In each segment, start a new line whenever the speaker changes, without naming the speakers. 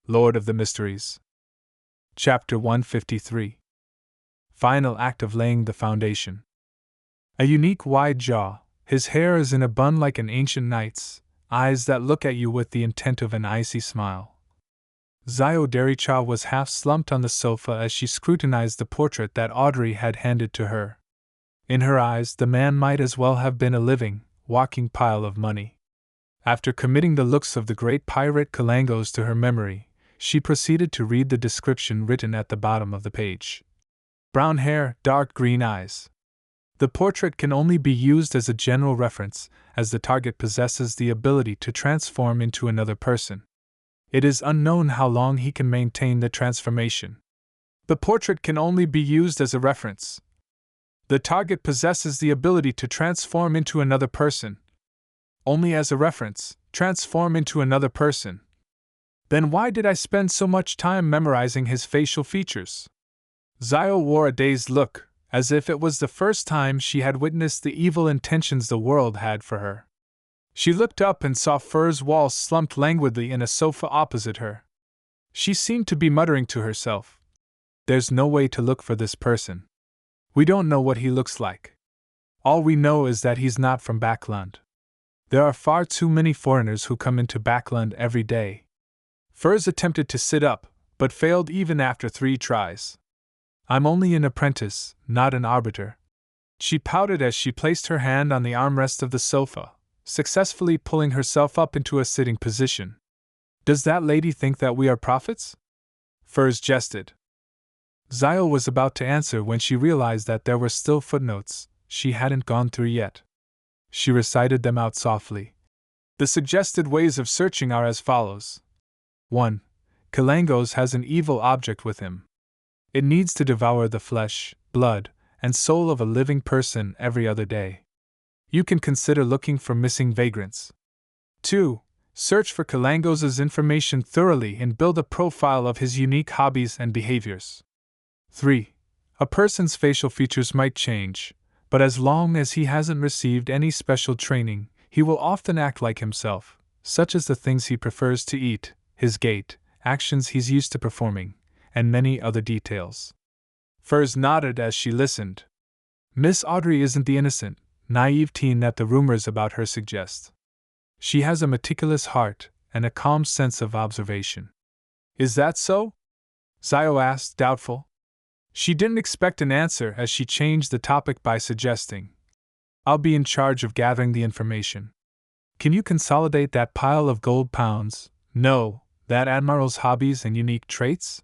Lord of the Mysteries. Chapter 153. Final act of laying the foundation. A unique wide jaw, his hair is in a bun like an ancient knight's, eyes that look at you with the intent of an icy smile. Zio Dericha was half slumped on the sofa as she scrutinized the portrait that Audrey had handed to her. In her eyes, the man might as well have been a living, walking pile of money. After committing the looks of the great pirate Kalangos to her memory, she proceeded to read the description written at the bottom of the page. Brown hair, dark green eyes. The portrait can only be used as a general reference, as the target possesses the ability to transform into another person. It is unknown how long he can maintain the transformation. The portrait can only be used as a reference. The target possesses the ability to transform into another person. Only as a reference, transform into another person. Then why did I spend so much time memorizing his facial features? Zio wore a dazed look, as if it was the first time she had witnessed the evil intentions the world had for her. She looked up and saw Fur's Wall slumped languidly in a sofa opposite her. She seemed to be muttering to herself, "There's no way to look for this person. We don't know what he looks like. All we know is that he's not from Backland. There are far too many foreigners who come into Backland every day." Furs attempted to sit up, but failed even after 3 tries. "I'm only an apprentice, not an arbiter." She pouted as she placed her hand on the armrest of the sofa, successfully pulling herself up into a sitting position. "Does that lady think that we are prophets?" Furs jested. Zio was about to answer when she realized that there were still footnotes she hadn't gone through yet. She recited them out softly. The suggested ways of searching are as follows. 1. Kalangos has an evil object with him. It needs to devour the flesh, blood, and soul of a living person every other day. You can consider looking for missing vagrants. 2. Search for Kalangos' information thoroughly and build a profile of his unique hobbies and behaviors. 3. A person's facial features might change, but as long as he hasn't received any special training, he will often act like himself, such as the things he prefers to eat, his gait, actions he's used to performing, and many other details. Furs nodded as she listened. Miss Audrey isn't the innocent, naive teen that the rumors about her suggest. She has a meticulous heart and a calm sense of observation. Is that so? Zio asked, doubtful. She didn't expect an answer as she changed the topic by suggesting, "I'll be in charge of gathering the information. Can you consolidate that pile of gold pounds? No, that admiral's hobbies and unique traits?"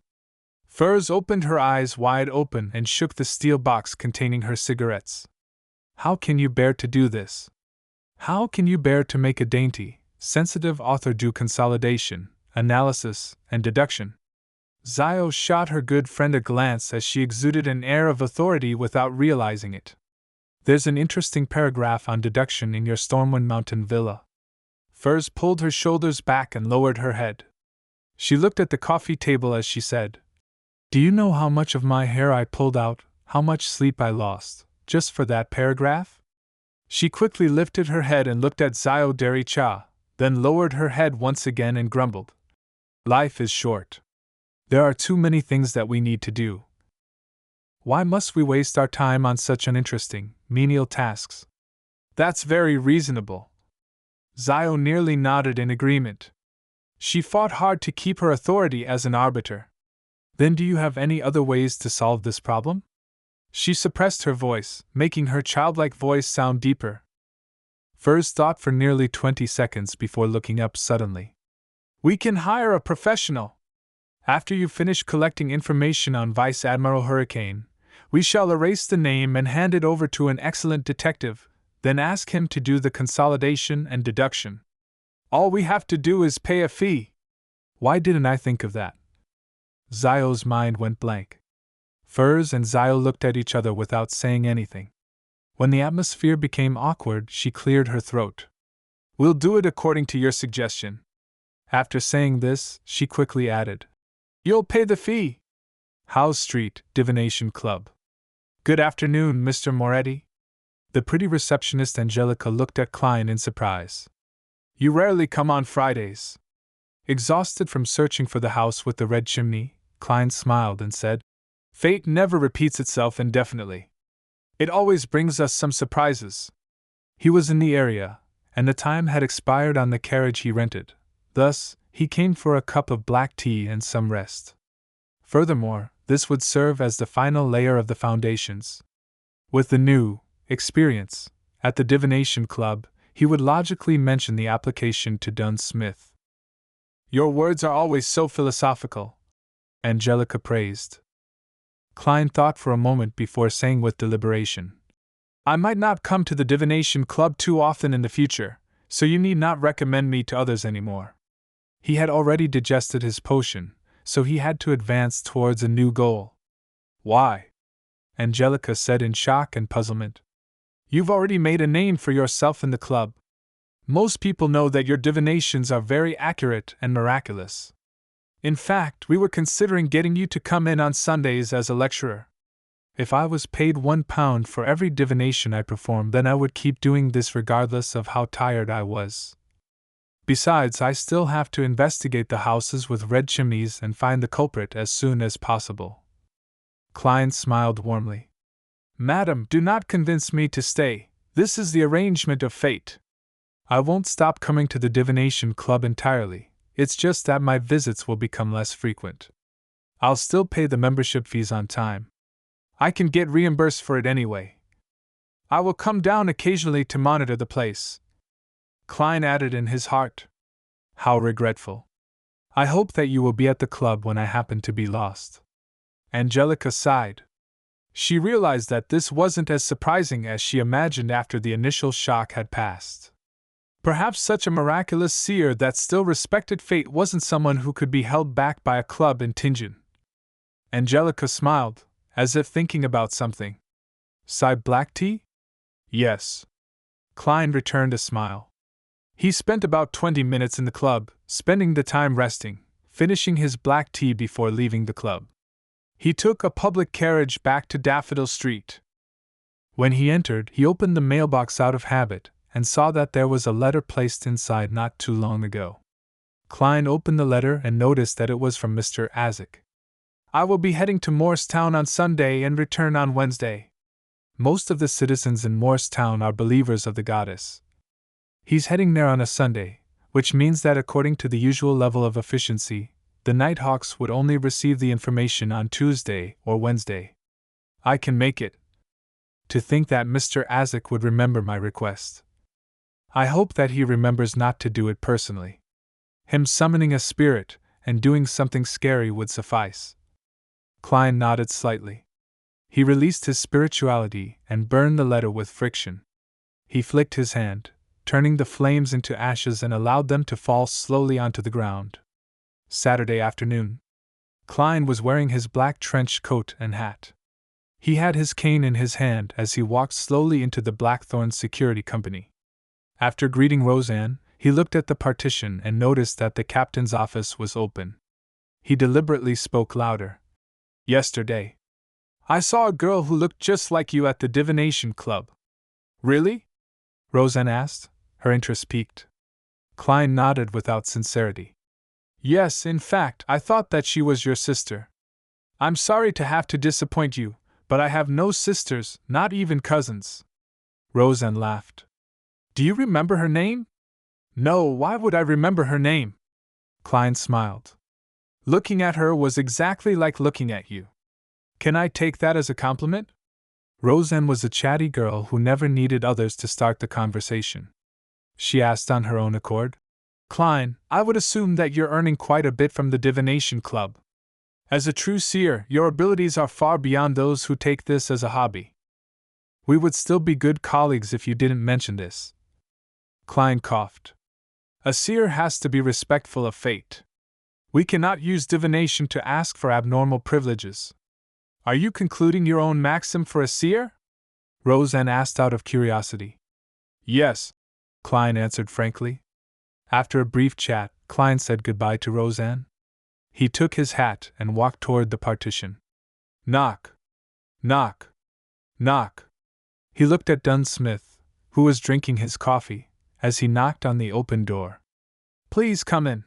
Furs opened her eyes wide open and shook the steel box containing her cigarettes. "How can you bear to do this? How can you bear to make a dainty, sensitive author do consolidation, analysis, and deduction?" Zio shot her good friend a glance as she exuded an air of authority without realizing it. "There's an interesting paragraph on deduction in your Stormwind Mountain villa." Furs pulled her shoulders back and lowered her head. She looked at the coffee table as she said, "Do you know how much of my hair I pulled out, how much sleep I lost, just for that paragraph?" She quickly lifted her head and looked at Zio Dericha, then lowered her head once again and grumbled, "Life is short. There are too many things that we need to do. Why must we waste our time on such uninteresting, menial tasks?" "That's very reasonable." Zio nearly nodded in agreement. She fought hard to keep her authority as an arbiter. "Then do you have any other ways to solve this problem?" She suppressed her voice, making her childlike voice sound deeper. Furs thought for nearly 20 seconds before looking up suddenly. "We can hire a professional. After you finish collecting information on Vice Admiral Hurricane, we shall erase the name and hand it over to an excellent detective, then ask him to do the consolidation and deduction. All we have to do is pay a fee." Why didn't I think of that? Zio's mind went blank. Furs and Zio looked at each other without saying anything. When the atmosphere became awkward, she cleared her throat. "We'll do it according to your suggestion." After saying this, she quickly added, "You'll pay the fee." Howe Street, Divination Club. "Good afternoon, Mr. Moretti." The pretty receptionist Angelica looked at Klein in surprise. "You rarely come on Fridays." Exhausted from searching for the house with the red chimney, Klein smiled and said, "Fate never repeats itself indefinitely. It always brings us some surprises." He was in the area, and the time had expired on the carriage he rented. Thus, he came for a cup of black tea and some rest. Furthermore, this would serve as the final layer of the foundations. With the new experience at the Divination Club, he would logically mention the application to Dunn Smith. "Your words are always so philosophical," Angelica praised. Klein thought for a moment before saying with deliberation, "I might not come to the Divination Club too often in the future, so you need not recommend me to others anymore." He had already digested his potion, so he had to advance towards a new goal. "Why?" Angelica said in shock and puzzlement. "You've already made a name for yourself in the club. Most people know that your divinations are very accurate and miraculous. In fact, we were considering getting you to come in on Sundays as a lecturer. If I was paid £1 for every divination I performed, then I would keep doing this regardless of how tired I was. Besides, I still have to investigate the houses with red chimneys and find the culprit as soon as possible." Klein smiled warmly. "Madam, do not convince me to stay. This is the arrangement of fate. I won't stop coming to the Divination Club entirely, it's just that my visits will become less frequent. I'll still pay the membership fees on time. I can get reimbursed for it anyway. I will come down occasionally to monitor the place." Klein added in his heart, "How regretful. I hope that you will be at the club when I happen to be lost." Angelica sighed. She realized that this wasn't as surprising as she imagined after the initial shock had passed. Perhaps such a miraculous seer that still respected fate wasn't someone who could be held back by a club in Tingen. Angelica smiled, as if thinking about something. "Sigh black tea?" "Yes." Klein returned a smile. He spent about 20 minutes in the club, spending the time resting, finishing his black tea before leaving the club. He took a public carriage back to Daffodil Street. When he entered, he opened the mailbox out of habit and saw that there was a letter placed inside not too long ago. Klein opened the letter and noticed that it was from Mr. Azek. "I will be heading to Morristown on Sunday and return on Wednesday. Most of the citizens in Morristown are believers of the goddess. He's heading there on a Sunday, which means that according to the usual level of efficiency, the Nighthawks would only receive the information on Tuesday or Wednesday. I can make it. To think that Mr. Azek would remember my request. I hope that he remembers not to do it personally. Him summoning a spirit and doing something scary would suffice." Klein nodded slightly. He released his spirituality and burned the letter with friction. He flicked his hand, turning the flames into ashes, and allowed them to fall slowly onto the ground. Saturday afternoon. Klein was wearing his black trench coat and hat. He had his cane in his hand as he walked slowly into the Blackthorn Security Company. After greeting Roseanne, he looked at the partition and noticed that the captain's office was open. He deliberately spoke louder. "Yesterday, I saw a girl who looked just like you at the Divination Club." "Really?" Roseanne asked, her interest piqued. Klein nodded without sincerity. "Yes, in fact, I thought that she was your sister. I'm sorry to have to disappoint you, but I have no sisters, not even cousins." Roseanne laughed. "Do you remember her name?" "No, why would I remember her name?" Klein smiled. "Looking at her was exactly like looking at you. Can I take that as a compliment?" Roseanne was a chatty girl who never needed others to start the conversation. She asked on her own accord, "Klein, I would assume that you're earning quite a bit from the Divination Club. As a true seer, your abilities are far beyond those who take this as a hobby. We would still be good colleagues if you didn't mention this." Klein coughed. "A seer has to be respectful of fate. We cannot use divination to ask for abnormal privileges." "Are you concluding your own maxim for a seer?" Roseanne asked out of curiosity. "Yes," Klein answered frankly. After a brief chat, Klein said goodbye to Roseanne. He took his hat and walked toward the partition. Knock. Knock. Knock. He looked at Dunn Smith, who was drinking his coffee, as he knocked on the open door. "Please come in."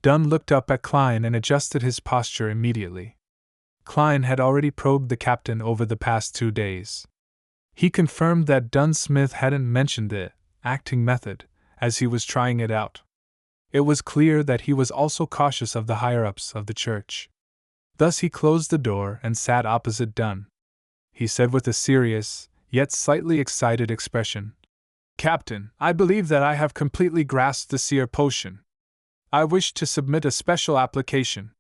Dunn looked up at Klein and adjusted his posture immediately. Klein had already probed the captain over the past 2 days. He confirmed that Dunn Smith hadn't mentioned the acting method as he was trying it out. It was clear that he was also cautious of the higher-ups of the church. Thus he closed the door and sat opposite Dunn. He said with a serious, yet slightly excited expression, "Captain, I believe that I have completely grasped the seer potion. I wish to submit a special application."